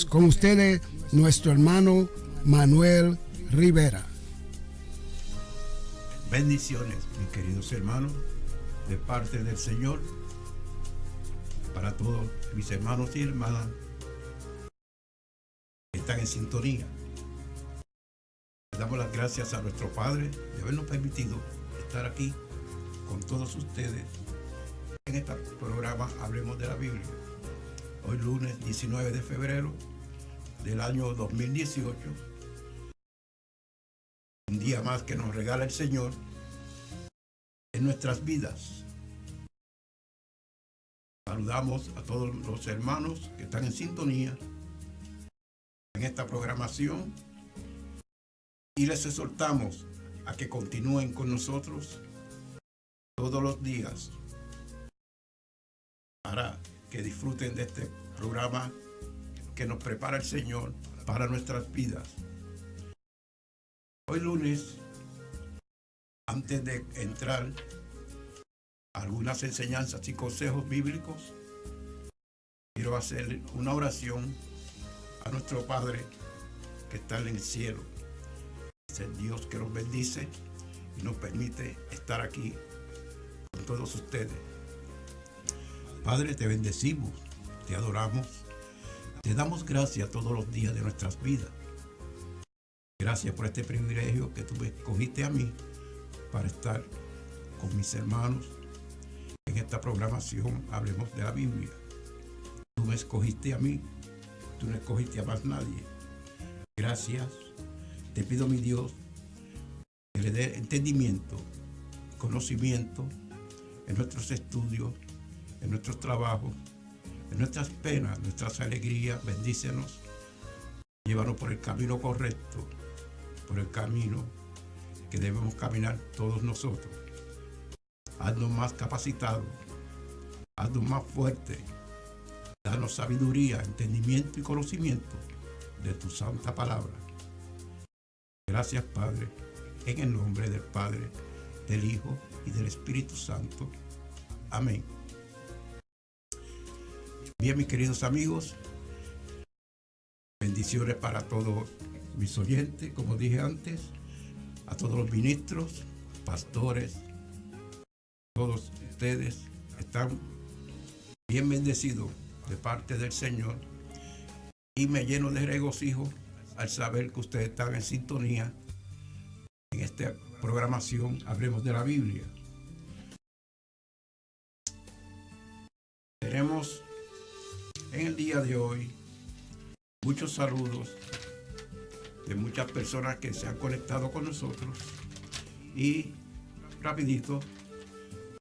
Con ustedes, nuestro hermano Manuel Rivera. Bendiciones, mis queridos hermanos, de parte del Señor, para todos mis hermanos y hermanas que están en sintonía. Le damos las gracias a nuestro Padre de habernos permitido estar aquí con todos ustedes en este programa Hablemos de la Biblia. Hoy lunes 19 de febrero del año 2018, un día más que nos regala el Señor en nuestras vidas. Saludamos a todos los hermanos que están en sintonía en esta programación y les exhortamos a que continúen con nosotros todos los días para que disfruten de este programa que nos prepara el Señor para nuestras vidas. Hoy lunes, antes de entrar a algunas enseñanzas y consejos bíblicos, quiero hacer una oración a nuestro Padre que está en el cielo. Es el Dios que nos bendice y nos permite estar aquí con todos ustedes. Padre, te bendecimos, te adoramos, te damos gracias todos los días de nuestras vidas. Gracias por este privilegio que tú me escogiste a mí para estar con mis hermanos en esta programación. Hablemos de la Biblia. Tú me escogiste a mí, tú no escogiste a más nadie. Gracias. Te pido, mi Dios, que le dé entendimiento, conocimiento en nuestros estudios, en nuestros trabajos, en nuestras penas, nuestras alegrías. Bendícenos, llévanos por el camino correcto, por el camino que debemos caminar todos nosotros. Haznos más capacitados, haznos más fuertes, danos sabiduría, entendimiento y conocimiento de tu santa palabra. Gracias, Padre, en el nombre del Padre, del Hijo y del Espíritu Santo. Amén. Bien, mis queridos amigos, bendiciones para todos mis oyentes, como dije antes, a todos los ministros, pastores, todos ustedes están bien bendecidos de parte del Señor y me lleno de regocijo al saber que ustedes están en sintonía en esta programación Hablemos de la Biblia. Tenemos en el día de hoy muchos saludos de muchas personas que se han conectado con nosotros y rapidito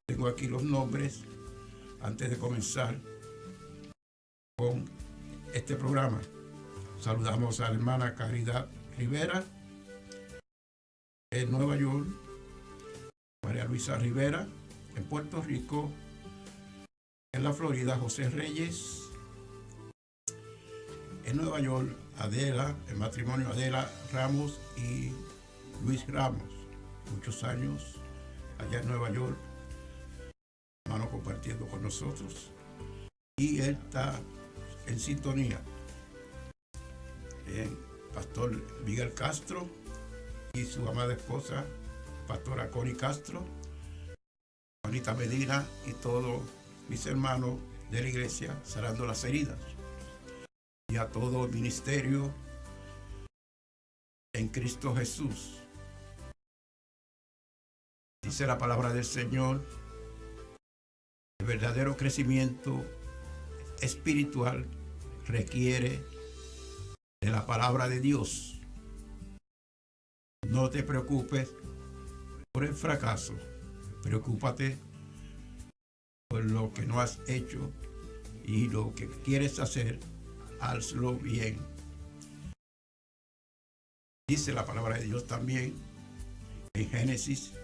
tengo aquí los nombres antes de comenzar con este programa. Saludamos a la hermana Caridad Rivera en Nueva York, María Luisa Rivera en Puerto Rico, en la Florida José Reyes, en Nueva York Adela, el matrimonio Adela Ramos y Luis Ramos, muchos años allá en Nueva York, hermano compartiendo con nosotros, y él está en sintonía. Pastor Miguel Castro y su amada esposa, pastora Connie Castro, Juanita Medina y todos mis hermanos de la iglesia Sanando las Heridas, y a todo el ministerio en Cristo Jesús. Dice la palabra del Señor: el verdadero crecimiento espiritual requiere de la palabra de Dios. No te preocupes por el fracaso, preocúpate por lo que no has hecho, y lo que quieres hacer, hazlo bien. Dice la palabra de Dios también en Génesis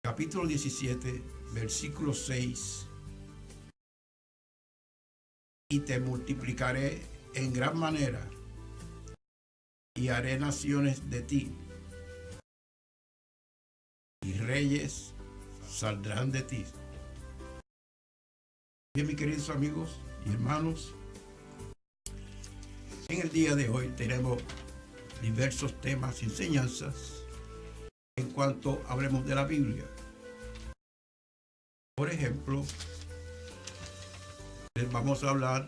capítulo 17, versículo 6: y te multiplicaré en gran manera y haré naciones de ti, y reyes saldrán de ti. Bien, mis queridos amigos y hermanos, En el día de hoy tenemos diversos temas y enseñanzas en cuanto hablemos de la Biblia. Por ejemplo, les vamos a hablar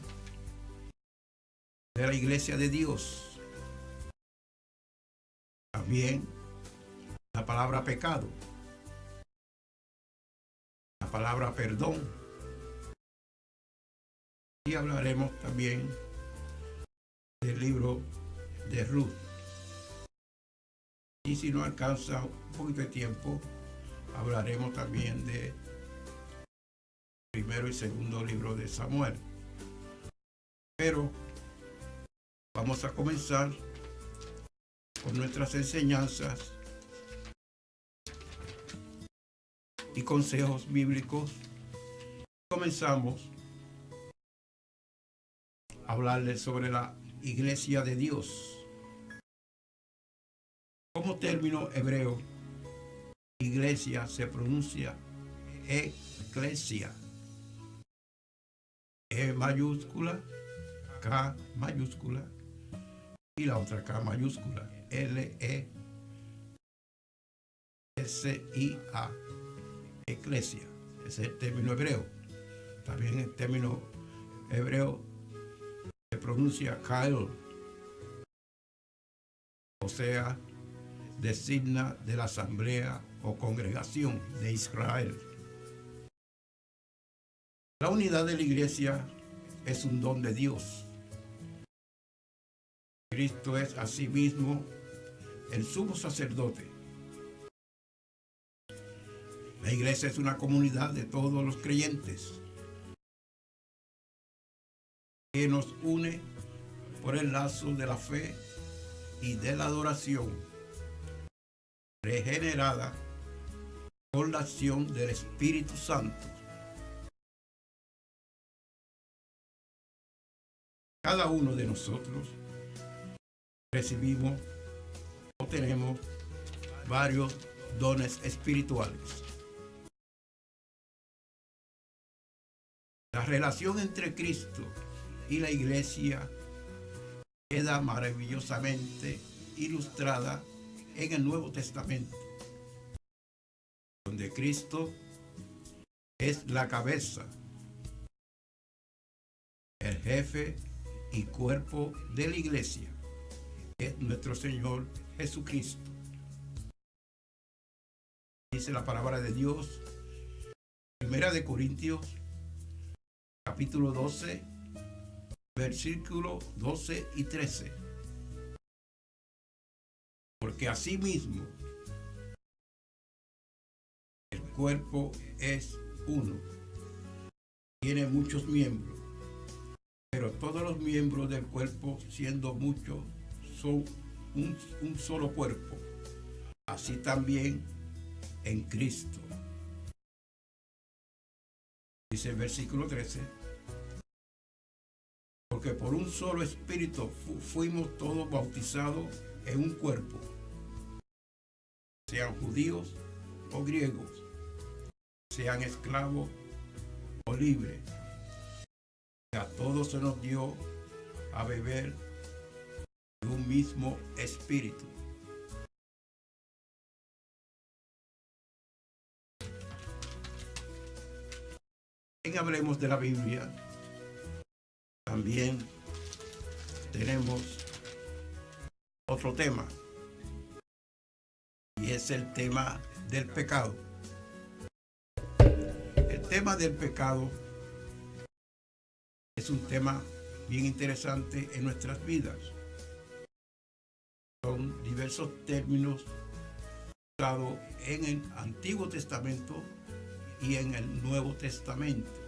de la Iglesia de Dios. También la palabra pecado, la palabra perdón. Y hablaremos también del libro de Ruth. Y si no alcanza un poquito de tiempo, hablaremos también de primero y segundo libro de Samuel. Pero vamos a comenzar con nuestras enseñanzas y consejos bíblicos. Comenzamos a hablarles sobre la Iglesia de Dios. Como término hebreo, iglesia se pronuncia eclesia. E mayúscula, K mayúscula y la otra K mayúscula, L-E-S-I-A, eclesia. Ese es el término hebreo. También el término hebreo se pronuncia Kael, o sea, designa de la asamblea o congregación de Israel. La unidad de la iglesia es un don de Dios. Cristo es asimismo el sumo sacerdote. La iglesia es una comunidad de todos los creyentes que nos une por el lazo de la fe y de la adoración, regenerada con la acción del Espíritu Santo. Cada uno de nosotros recibimos o tenemos varios dones espirituales. La relación entre Cristo y la iglesia queda maravillosamente ilustrada en el Nuevo Testamento, donde Cristo es la cabeza, el jefe y cuerpo de la iglesia, es nuestro Señor Jesucristo. Dice la palabra de Dios, Primera de Corintios, capítulo 12, versículos 12 y 13. Porque asimismo el cuerpo es uno, tiene muchos miembros, pero todos los miembros del cuerpo, siendo muchos, son un solo cuerpo. Así también en Cristo. Dice el versículo 13. Porque por un solo espíritu fuimos todos bautizados en un cuerpo, sean judíos o griegos, sean esclavos o libres. A todos se nos dio a beber de un mismo espíritu. En Hablemos de la Biblia, también tenemos otro tema, y es el tema del pecado. El tema del pecado es un tema bien interesante en nuestras vidas. Son diversos términos usados en el Antiguo Testamento y en el Nuevo Testamento.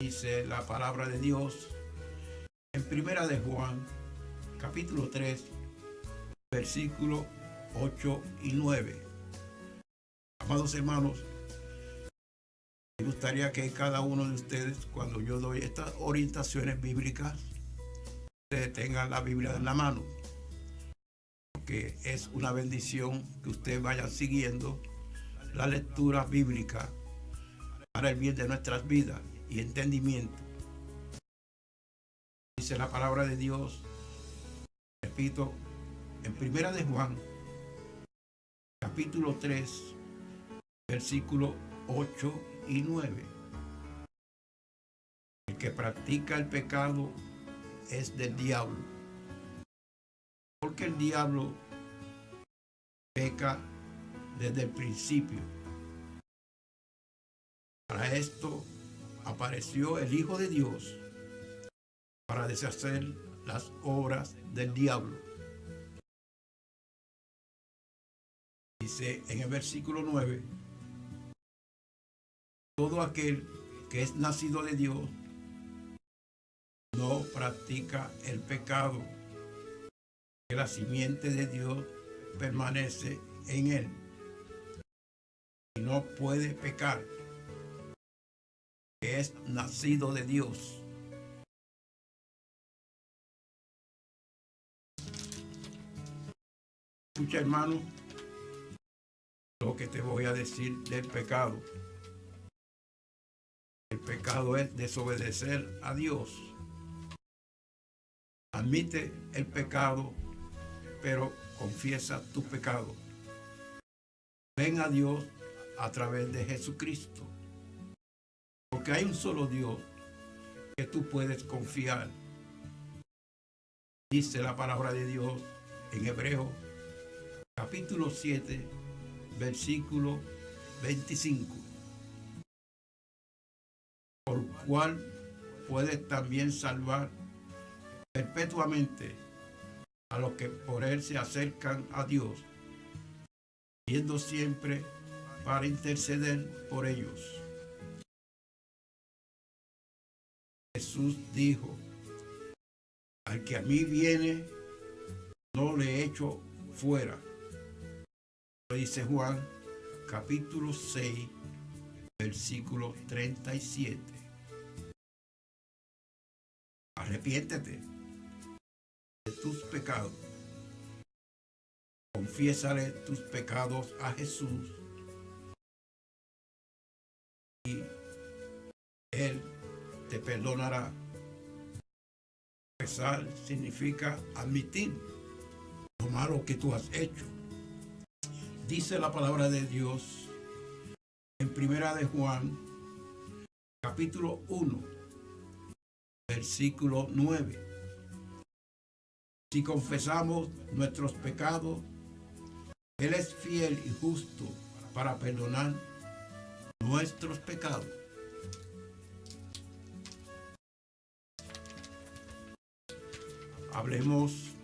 Dice la palabra de Dios en Primera de Juan, capítulo 3, versículos 8 y 9. Amados hermanos, me gustaría que cada uno de ustedes, cuando yo doy estas orientaciones bíblicas, ustedes tengan la Biblia en la mano, porque es una bendición que ustedes vayan siguiendo la lectura bíblica para el bien de nuestras vidas y entendimiento. Dice la palabra de Dios, repito, en Primera de Juan, capítulo 3, versículos 8 y 9. El que practica el pecado es del diablo, porque el diablo peca desde el principio. Para esto apareció el Hijo de Dios, para deshacer las obras del diablo. Dice en el versículo 9, todo aquel que es nacido de Dios no practica el pecado, que la simiente de Dios permanece en él y no puede pecar, que es nacido de Dios. Escucha, hermano, lo que te voy a decir del pecado. El pecado es desobedecer a Dios. Admite el pecado, pero confiesa tu pecado. Ven a Dios a través de Jesucristo. Porque hay un solo Dios que tú puedes confiar. Dice la palabra de Dios en Hebreos capítulo 7, versículo 25. Por cual puedes también salvar perpetuamente a los que por él se acercan a Dios, yendo siempre para interceder por ellos. Jesús dijo, al que a mí viene, no le echo fuera. Lo dice Juan, capítulo 6, versículo 37. Arrepiéntete de tus pecados. Confiésale tus pecados a Jesús y Él te perdonará. Confesar significa admitir lo malo que tú has hecho. Dice la palabra de Dios en Primera de Juan, capítulo 1, versículo 9. Si confesamos nuestros pecados, Él es fiel y justo para perdonar nuestros pecados. Hablemos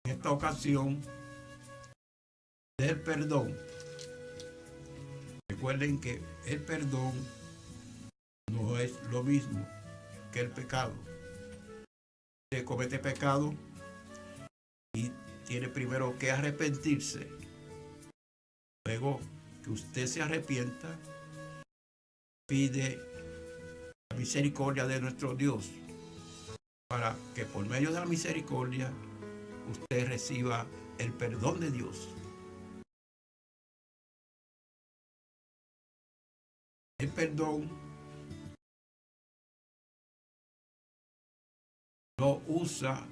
en esta ocasión del perdón. Recuerden que el perdón no es lo mismo que el pecado. Usted comete pecado y tiene primero que arrepentirse. Luego que usted se arrepienta, pide la misericordia de nuestro Dios para que por medio de la misericordia usted reciba el perdón de Dios. El perdón lo usa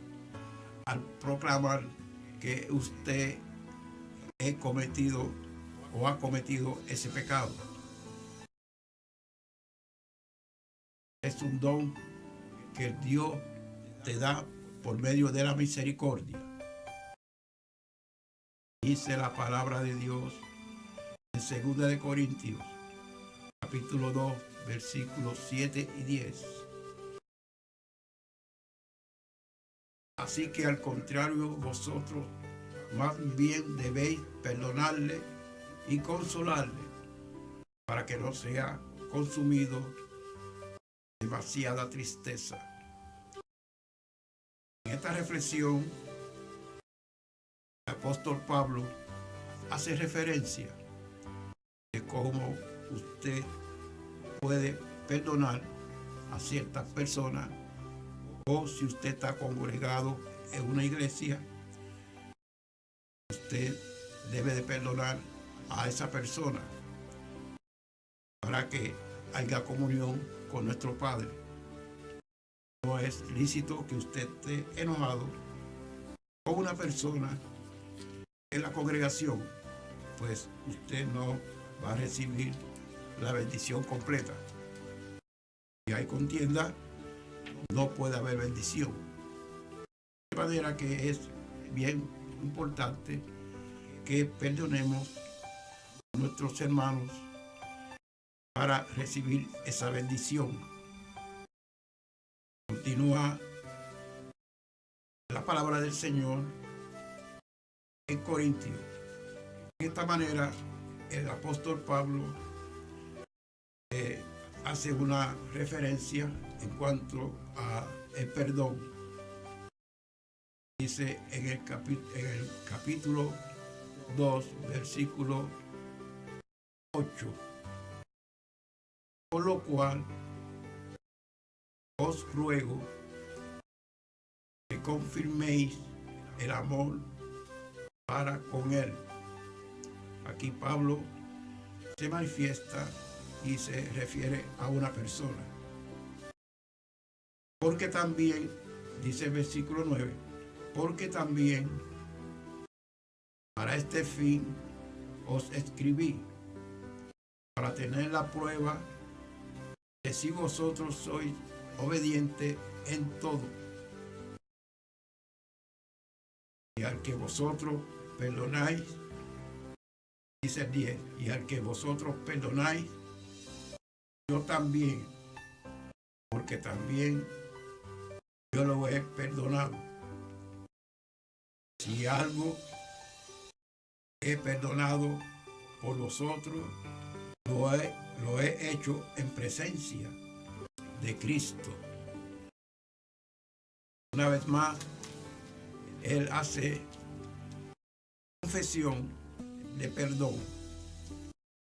al proclamar que usted ha cometido ese pecado. Es un don que Dios te da por medio de la misericordia. Dice la palabra de Dios en 2 de Corintios, capítulo 2, versículos 7 y 10. Así que al contrario, vosotros más bien debéis perdonarle y consolarle, para que no sea consumido demasiada tristeza. En esta reflexión, el apóstol Pablo hace referencia de cómo usted puede perdonar a ciertas personas, o si usted está congregado en una iglesia, usted debe de perdonar a esa persona para que haya comunión con nuestro Padre. No es lícito que usted esté enojado con una persona en la congregación, pues usted no va a recibir la bendición completa. Si hay contienda, no puede haber bendición. De manera que es bien importante que perdonemos a nuestros hermanos para recibir esa bendición. Continúa la palabra del Señor en Corintios. De esta manera, el apóstol Pablo hace una referencia en cuanto a el perdón. Dice en el capítulo 2, versículo 8. Por lo cual os ruego que confirméis el amor para con él. Aquí Pablo se manifiesta y se refiere a una persona. Porque también, dice el versículo 9, porque también para este fin os escribí, para tener la prueba de si vosotros sois obedientes en todo. Y al que vosotros perdonáis, dice el 10, y al que vosotros perdonáis, yo también, porque también yo lo he perdonado. Si algo he perdonado por vosotros, lo he hecho en presencia de Cristo. Una vez más, él hace confesión de perdón.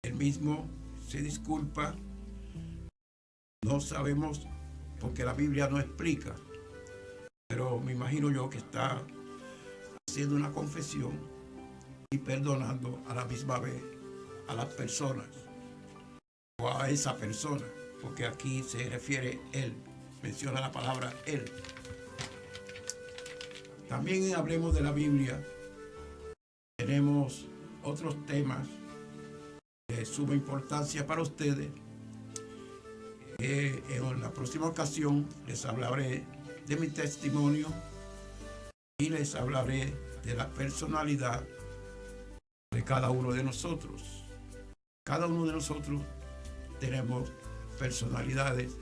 Él mismo se disculpa. No sabemos porque la Biblia no explica, pero me imagino yo que está haciendo una confesión y perdonando a la misma vez a las personas o a esa persona, porque aquí se refiere él, menciona la palabra él. También hablemos de la Biblia. Tenemos otros temas de suma importancia para ustedes. En la próxima ocasión les hablaré de mi testimonio y les hablaré de la personalidad de cada uno de nosotros. Cada uno de nosotros tenemos personalidades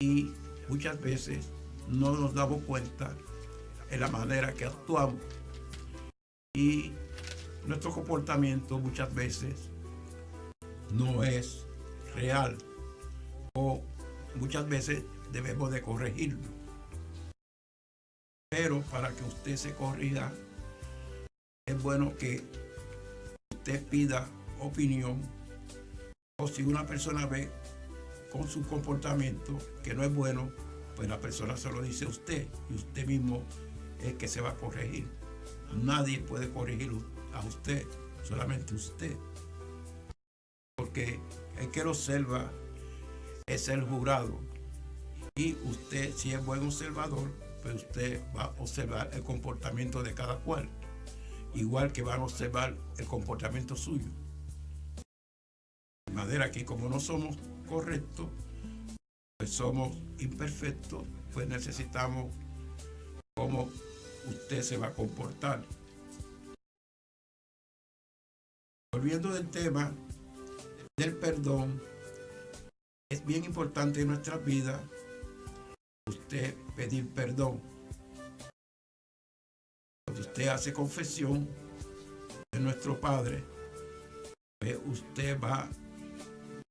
y muchas veces no nos damos cuenta en la manera que actuamos, y nuestro comportamiento muchas veces no es real, o muchas veces debemos de corregirlo. Pero para que usted se corrija, es bueno que usted pida opinión, o si una persona ve con su comportamiento que no es bueno, pues la persona se lo dice a usted, y usted mismo es que se va a corregir. Nadie puede corregir a usted, solamente usted. Porque el que lo observa es el jurado. Y usted, si es buen observador, pues usted va a observar el comportamiento de cada cual, igual que van a observar el comportamiento suyo. De manera que como no somos correctos, pues somos imperfectos, pues necesitamos cómo usted se va a comportar. Volviendo del tema del perdón, es bien importante en nuestra vida usted pedir perdón. Cuando usted hace confesión de nuestro Padre, pues usted va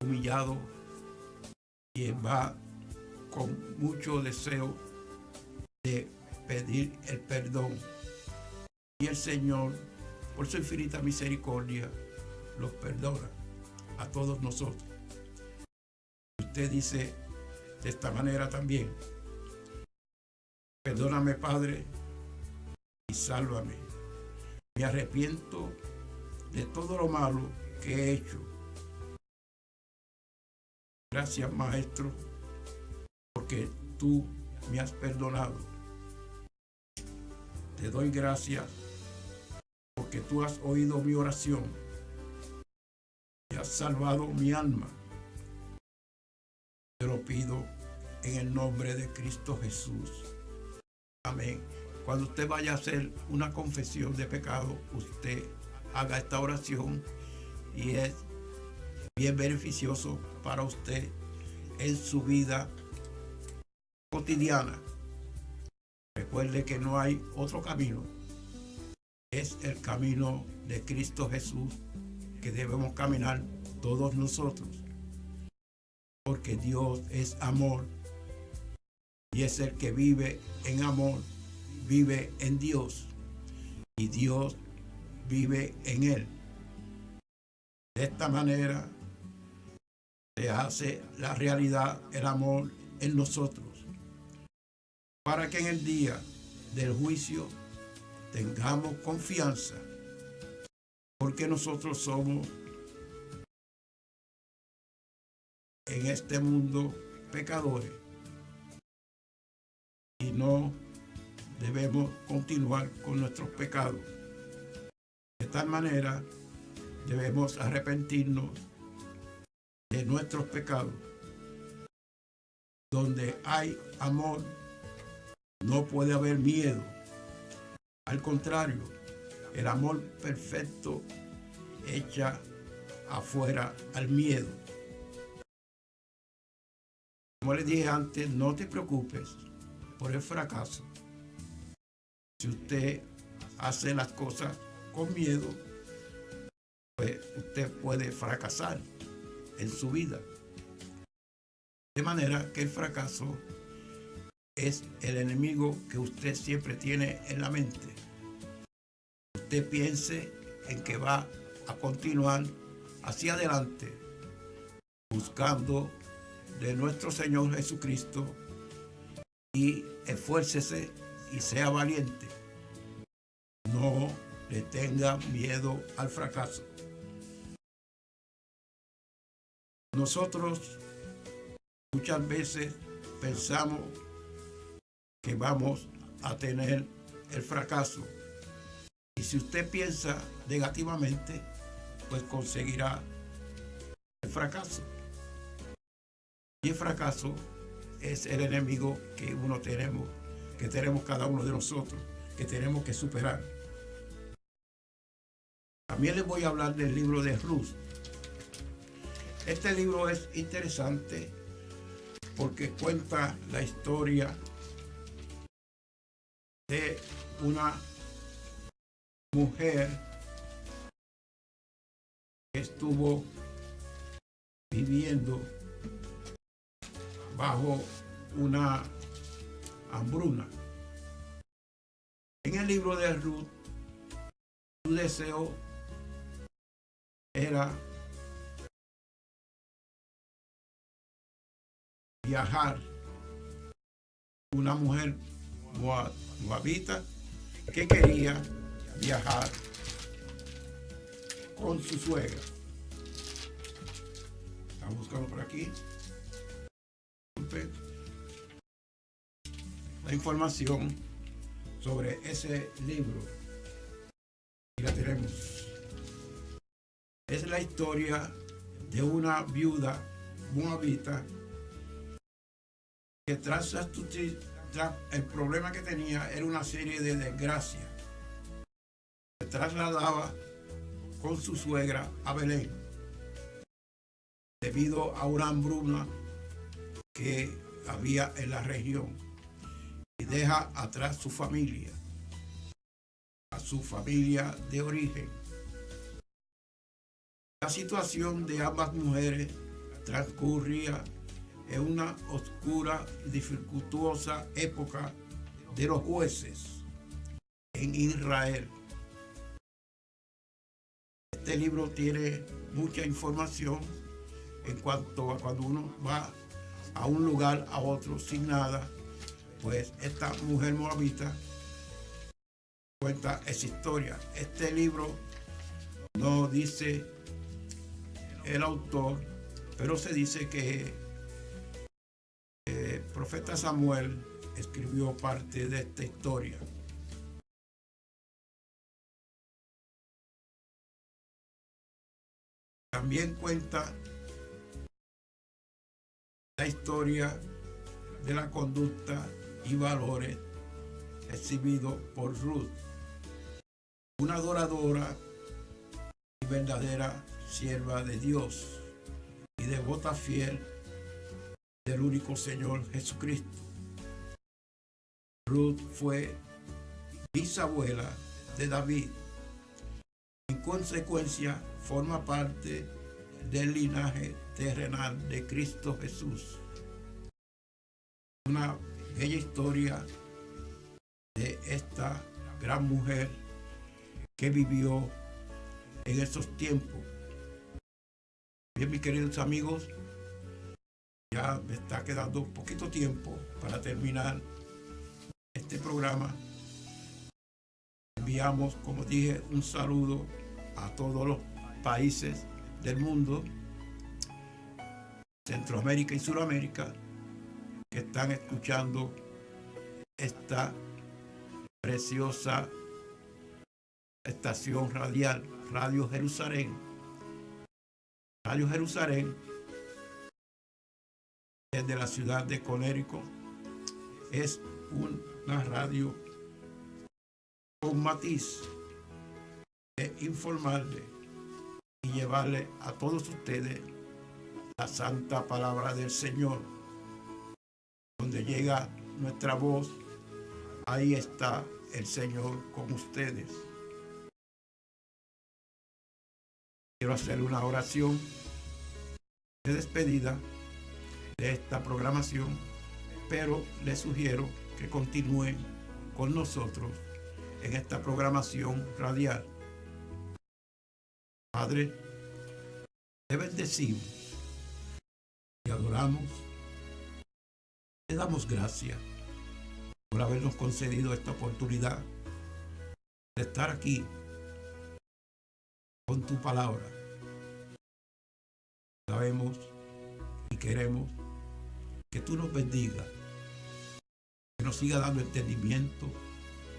humillado y va con mucho deseo de pedir el perdón. Y el Señor, por su infinita misericordia, los perdona a todos nosotros. Usted dice de esta manera también: perdóname, Padre, y sálvame. Me arrepiento de todo lo malo que he hecho. Gracias, Maestro, porque tú me has perdonado. Te doy gracias porque tú has oído mi oración y has salvado mi alma. Te lo pido en el nombre de Cristo Jesús. Amén. Cuando usted vaya a hacer una confesión de pecado, usted haga esta oración y es bien beneficioso para usted en su vida cotidiana. Recuerde que no hay otro camino. Es el camino de Cristo Jesús que debemos caminar todos nosotros. Porque Dios es amor y es el que vive en amor, vive en Dios y Dios vive en él. De esta manera se hace la realidad el amor en nosotros, para que en el día del juicio tengamos confianza, porque nosotros somos en este mundo pecadores y no debemos continuar con nuestros pecados. De tal manera debemos arrepentirnos de nuestros pecados. Donde hay amor, no puede haber miedo. Al contrario, el amor perfecto echa afuera al miedo. Como les dije antes, no te preocupes por el fracaso. Si usted hace las cosas con miedo, pues usted puede fracasar en su vida. De manera que el fracaso es el enemigo que usted siempre tiene en la mente. Usted piense en que va a continuar hacia adelante buscando de nuestro Señor Jesucristo y esfuércese y sea valiente. No le tenga miedo al fracaso. Nosotros muchas veces pensamos que vamos a tener el fracaso. Y si usted piensa negativamente, pues conseguirá el fracaso. Y el fracaso es el enemigo que tenemos cada uno de nosotros, que tenemos que superar. También les voy a hablar del libro de Ruth. Este libro es interesante porque cuenta la historia de una mujer que estuvo viviendo bajo una hambruna. En el libro de Ruth, su deseo era viajar. Una mujer moabita que quería viajar con su suegra. Está buscando por aquí la información sobre ese libro y la tenemos. Es la historia de una viuda moabita que tras el problema que tenía era una serie de desgracias. Se trasladaba con su suegra a Belén debido a una hambruna que había en la región y deja atrás su familia, a su familia de origen. La situación de ambas mujeres transcurría en una oscura y dificultuosa época de los jueces en Israel. Este libro tiene mucha información en cuanto a cuando uno va a un lugar a otro sin nada, pues esta mujer moabita cuenta esa historia. Este libro no dice el autor, pero se dice que el profeta Samuel escribió parte de esta historia. También cuenta la historia de la conducta y valores exhibidos por Ruth, una adoradora y verdadera sierva de Dios y devota fiel del único Señor Jesucristo. Ruth fue bisabuela de David. En consecuencia, forma parte del linaje terrenal de Cristo Jesús. Una bella historia de esta gran mujer que vivió en esos tiempos. Bien, mis queridos amigos, ya me está quedando un poquito tiempo para terminar este programa. Enviamos, como dije, un saludo a todos los países del mundo, Centroamérica y Suramérica, que están escuchando esta preciosa estación radial, Radio Jerusalén. Radio Jerusalén es de la ciudad de Connecticut. Es una radio con matiz de informarle y llevarle a todos ustedes la santa palabra del Señor. Donde llega nuestra voz, ahí está el Señor con ustedes. Quiero hacer una oración de despedida de esta programación, pero les sugiero que continúen con nosotros en esta programación radial. Padre, te bendecimos y adoramos. Te damos gracias por habernos concedido esta oportunidad de estar aquí con tu palabra. Sabemos y queremos que tú nos bendigas, que nos siga dando entendimiento,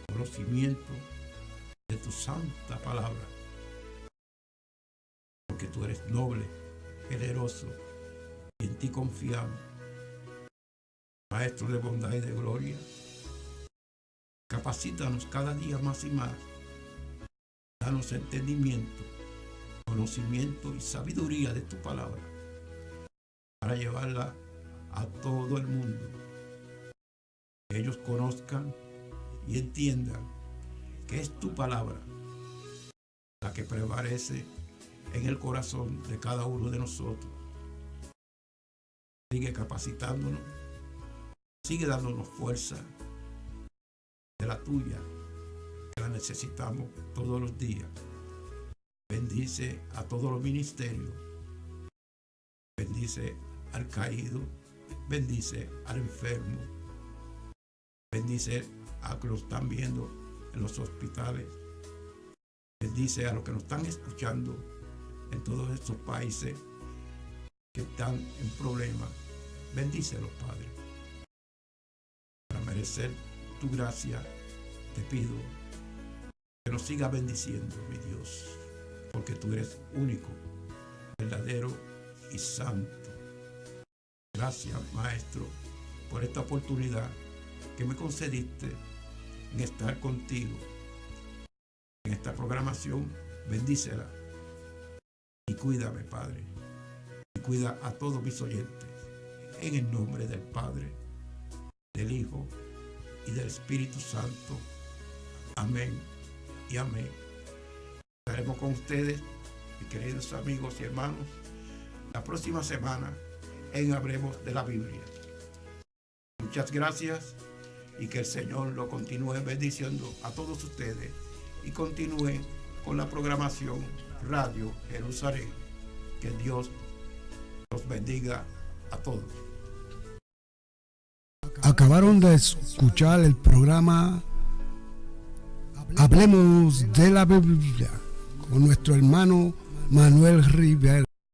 conocimiento de tu santa palabra, porque tú eres noble, generoso y en ti confiamos. Maestro de bondad y de gloria, capacítanos cada día más y más. Danos entendimiento, conocimiento y sabiduría de tu palabra para llevarla a todo el mundo. Que ellos conozcan y entiendan que es tu palabra la que prevalece en el corazón de cada uno de nosotros. Sigue capacitándonos, sigue dándonos fuerza de la tuya, que la necesitamos todos los días. Bendice a todos los ministerios, bendice al caído, bendice al enfermo, bendice a los que nos están viendo en los hospitales, bendice a los que nos están escuchando en todos estos países que están en problemas. Bendícelos, Padre. Para merecer tu gracia, te pido que nos siga bendiciendo, mi Dios, porque tú eres único, verdadero y santo. Gracias, Maestro, por esta oportunidad que me concediste en estar contigo en esta programación. Bendícela y cuídame, Padre, y cuida a todos mis oyentes, en el nombre del Padre, del Hijo y del Espíritu Santo. Amén y amén. Estaremos con ustedes, mis queridos amigos y hermanos, la próxima semana en Hablemos de la Biblia. Muchas gracias y que el Señor lo continúe bendiciendo a todos ustedes y continúe con la programación Radio Jerusalén. Que Dios los bendiga a todos. Acabaron de escuchar el programa Hablemos de la Biblia con nuestro hermano Manuel Rivera.